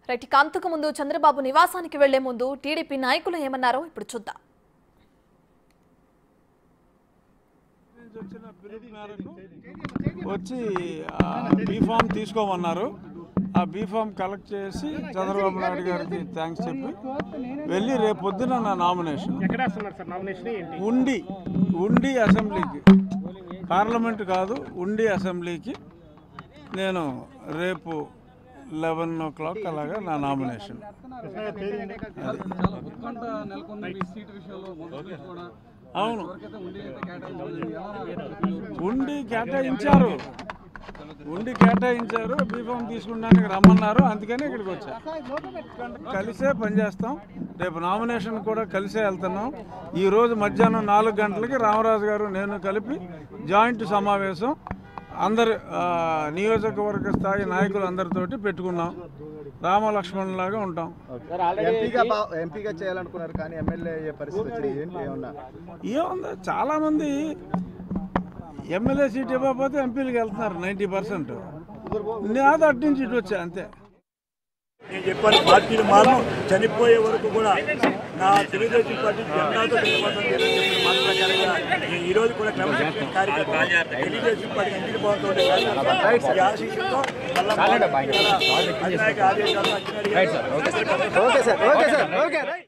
Right కాంతకు ముందు చంద్రబాబు నివాసానికి వెళ్లే ముందు టీడీపీ నాయకులు ఏమన్నారో ఇప్పుడు చూద్దాం. వచ్చి బీఫామ్ తీసుకోమన్నారు. ఆ బీఫామ్ కలెక్ట్ చేసి చంద్రబాబు నాయుడు గారికి థ్యాంక్స్ చెప్పి వెళ్ళి రేపు పొద్దున నా నామినేషన్ ఉండి అసెంబ్లీకి, పార్లమెంట్ కాదు ఉండి అసెంబ్లీకి నేను రేపు 11 o'clock అలాగా నా నామినేషన్. అవును, ఉండి కేటాయించారు, బీఫామ్ తీసుకున్నానికి రమ్మన్నారు, అందుకని ఇక్కడికి వచ్చా. కలిసే పనిచేస్తాం. రేపు నామినేషన్ కూడా కలిసే వెళ్తున్నాం. ఈరోజు మధ్యాహ్నం 4 గంటలకి రామరాజు గారు నేను కలిపి జాయింట్ సమావేశం అందరు నియోజకవర్గ స్థాయి నాయకులు అందరితోటి పెట్టుకున్నాం. రామలక్ష్మణులాగా ఉంటాం. ఎంపీగా చేయాలనుకున్నారు కానీ ఎమ్మెల్యే పరిస్థితి ఏముంది, చాలామంది ఎమ్మెల్యే సీట్ ఇవ్వకపోతే ఎంపీలకు వెళ్తున్నారు 90%. నేను అటు నుంచి ఇటు వచ్చా అంతే. నేను చెప్పాను, పార్టీలు మాత్రం చనిపోయే వరకు కూడా నా తెలుగుదేశం పార్టీ జెండాతో మాట ప్రకారంగా నేను ఈరోజు కూడా క్రమశిక్షణ కార్యక్రమం తెలుగుదేశం పార్టీ ఇంటికి పోతుంటే ఆశీస్సుతో ఆదేశాలు